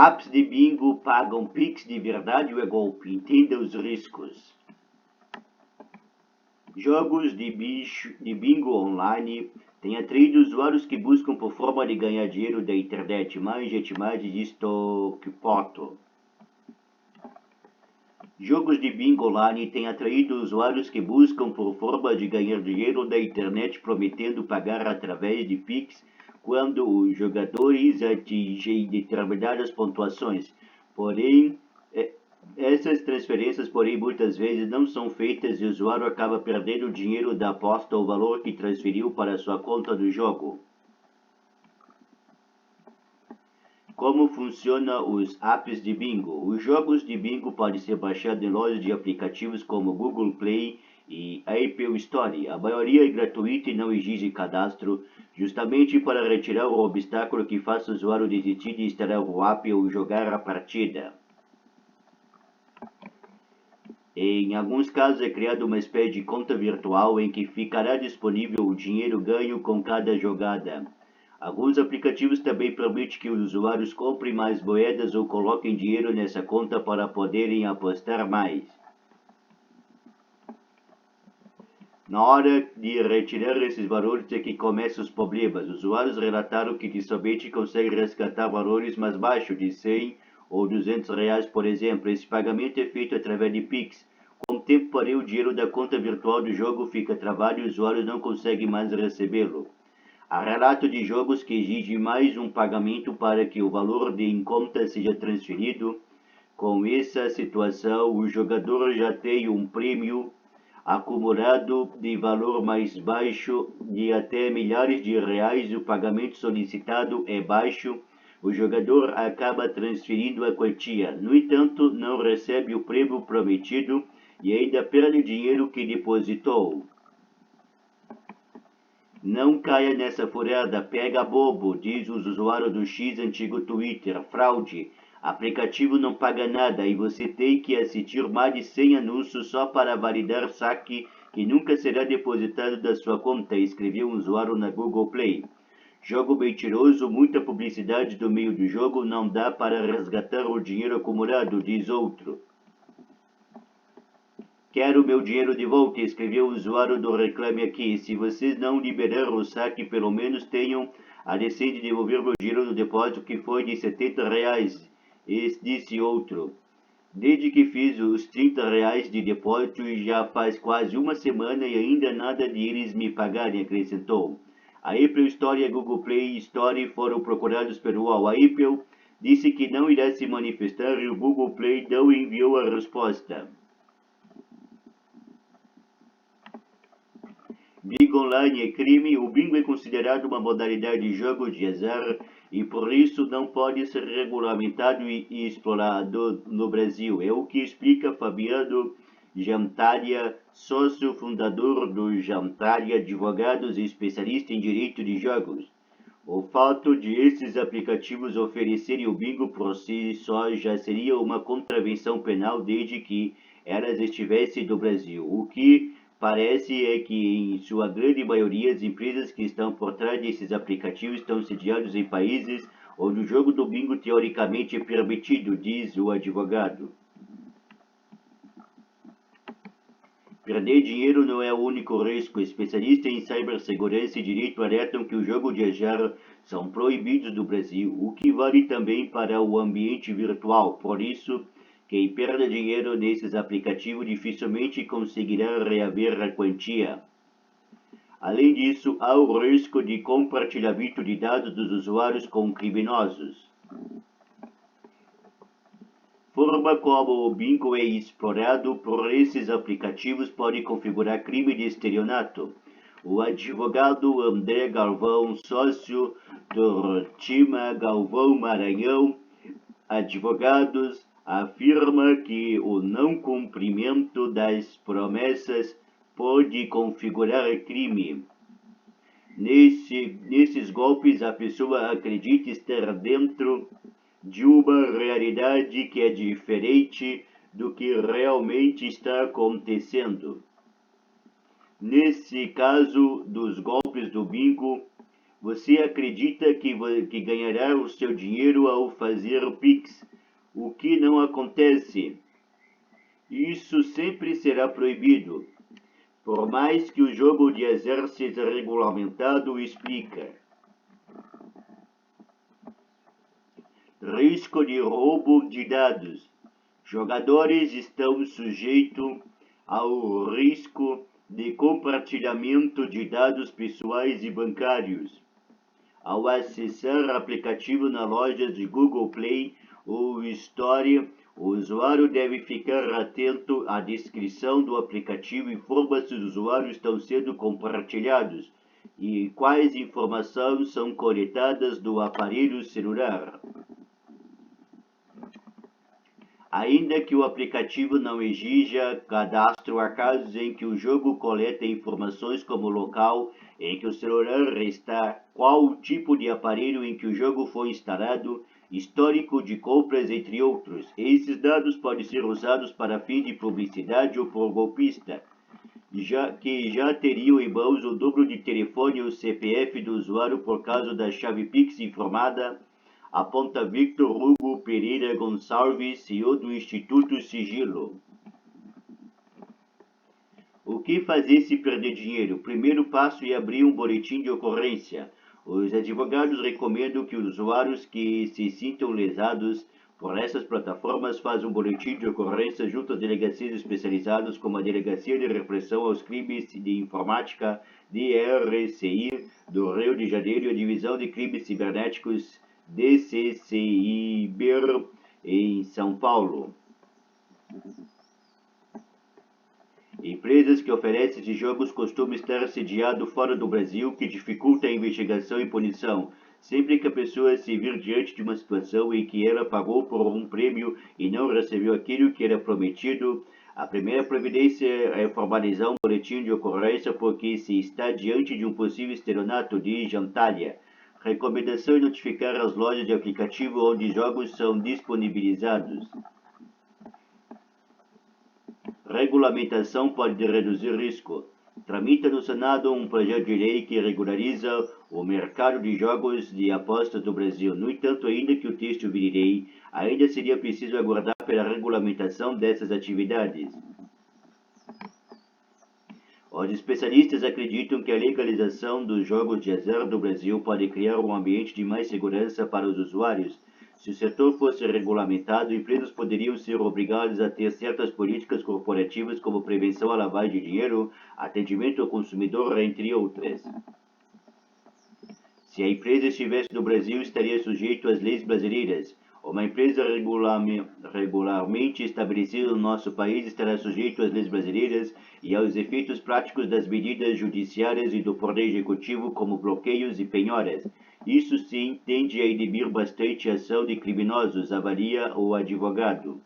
Apps de bingo pagam Pix de verdade ou é golpe? Entenda os riscos. Jogos de bingo online têm atraído usuários que buscam por forma de ganhar dinheiro da internet. Mais atividade de Stockpoto. Jogos de bingo online têm atraído usuários que buscam por forma de ganhar dinheiro da internet, prometendo pagar através de Pix quando os jogadores atingem determinadas pontuações. Porém, essas transferências, muitas vezes não são feitas e o usuário acaba perdendo o dinheiro da aposta ou o valor que transferiu para sua conta do jogo. Como funcionam os apps de bingo? Os jogos de bingo podem ser baixados em lojas de aplicativos como Google Play e Apple Store. A maioria é gratuita e não exige cadastro, justamente para retirar o obstáculo que faça o usuário desistir de instalar o app ou jogar a partida. Em alguns casos é criada uma espécie de conta virtual em que ficará disponível o dinheiro ganho com cada jogada. Alguns aplicativos também permitem que os usuários comprem mais moedas ou coloquem dinheiro nessa conta para poderem apostar mais. Na hora de retirar esses valores é que começam os problemas. Os usuários relataram que somente conseguem resgatar valores mais baixos, de 100 ou 200 reais, por exemplo. Esse pagamento é feito através de Pix. Com o tempo, porém, o dinheiro da conta virtual do jogo fica travado e os usuários não conseguem mais recebê-lo. Há relato de jogos que exigem mais um pagamento para que o valor em conta seja transferido. Com essa situação, o jogador já tem um prêmio acumulado de valor mais baixo de até milhares de reais. O pagamento solicitado é baixo. O jogador acaba transferindo a quantia. No entanto, não recebe o prêmio prometido e ainda perde o dinheiro que depositou. Não caia nessa furada, pega bobo, diz o usuário do X antigo Twitter. Fraude. Aplicativo não paga nada e você tem que assistir mais de 100 anúncios só para validar saque que nunca será depositado da sua conta, escreveu um usuário na Google Play. Jogo mentiroso, muita publicidade do meio do jogo, não dá para resgatar o dinheiro acumulado, diz outro. Quero meu dinheiro de volta, escreveu o usuário do Reclame Aqui. Se vocês não liberaram o saque, pelo menos tenham a decência de devolver meu dinheiro no depósito que foi de 70 reais, disse outro. Desde que fiz os 30 reais de depósito já faz quase uma semana e ainda nada de eles me pagarem, acrescentou. A Apple Store e a Google Play Store foram procurados pelo UOL. A Apple disse que não irá se manifestar e o Google Play não enviou a resposta. Bingo online é crime. O bingo é considerado uma modalidade de jogo de azar e por isso não pode ser regulamentado e explorado no Brasil. É o que explica Fabiano Jantaria, sócio fundador do Jantaria Advogados e especialista em direito de jogos. O fato de esses aplicativos oferecerem o bingo por si só já seria uma contravenção penal desde que elas estivessem no Brasil. O que parece é que, em sua grande maioria, as empresas que estão por trás desses aplicativos estão sediadas em países onde o jogo do bingo teoricamente é permitido, diz o advogado. Perder dinheiro não é o único risco. Especialistas em cibersegurança e direito alertam que os jogos de azar são proibidos no Brasil, o que vale também para o ambiente virtual. Por isso, quem perde dinheiro nesses aplicativos dificilmente conseguirá reaver a quantia. Além disso, há o risco de compartilhamento de dados dos usuários com criminosos. Forma como o bingo é explorado por esses aplicativos pode configurar crime de estelionato. O advogado André Galvão, sócio do Rotima Galvão Maranhão Advogados, afirma que o não cumprimento das promessas pode configurar crime. Nesses golpes, a pessoa acredita estar dentro de uma realidade que é diferente do que realmente está acontecendo. Nesse caso dos golpes do bingo, Você acredita que ganhará o seu dinheiro ao fazer o Pix, o que não acontece. Isso sempre será proibido, por mais que o jogo de azar seja regulamentado, explica. Risco de roubo de dados. Jogadores estão sujeitos ao risco de compartilhamento de dados pessoais e bancários. Ao acessar aplicativo na loja de Google Play ou Store, o usuário deve ficar atento à descrição do aplicativo e informa se os usuários estão sendo compartilhados e quais informações são coletadas do aparelho celular. Ainda que o aplicativo não exija cadastro, há casos em que o jogo coleta informações como o local em que o celular está, qual o tipo de aparelho em que o jogo foi instalado, histórico de compras, entre outros. Esses dados podem ser usados para fins de publicidade ou por golpista, que já teriam em mãos o número de telefone ou CPF do usuário por causa da chave Pix informada, aponta Victor Hugo Pereira Gonçalves, CEO do Instituto Sigilo. O que fazer se perder dinheiro? O primeiro passo é abrir um boletim de ocorrência. Os advogados recomendam que os usuários que se sintam lesados por essas plataformas façam um boletim de ocorrência junto às delegacias especializadas como a Delegacia de Repressão aos Crimes de Informática, DRCI, do Rio de Janeiro e a Divisão de Crimes Cibernéticos, DCCIBER, em São Paulo. Empresas que oferecem esses jogos costumam estar sediadas fora do Brasil, que dificulta a investigação e punição. Sempre que a pessoa se vir diante de uma situação em que ela pagou por um prêmio e não recebeu aquilo que era prometido, a primeira providência é formalizar um boletim de ocorrência porque se está diante de um possível estelionato de jantalha. Recomendação é notificar as lojas de aplicativo onde jogos são disponibilizados. Regulamentação pode reduzir risco. Tramita no Senado um projeto de lei que regulariza o mercado de jogos de apostas no Brasil. No entanto, ainda que o texto vire lei, ainda seria preciso aguardar pela regulamentação dessas atividades. Os especialistas acreditam que a legalização dos jogos de azar do Brasil pode criar um ambiente de mais segurança para os usuários. Se o setor fosse regulamentado, empresas poderiam ser obrigadas a ter certas políticas corporativas como prevenção à lavagem de dinheiro, atendimento ao consumidor, entre outras. Se a empresa estivesse no Brasil, estaria sujeito às leis brasileiras. Uma empresa regularmente estabelecida no nosso país estará sujeito às leis brasileiras e aos efeitos práticos das medidas judiciárias e do Poder Executivo, como bloqueios e penhoras. Isso sim tende a inibir bastante a ação de criminosos, avalia o advogado.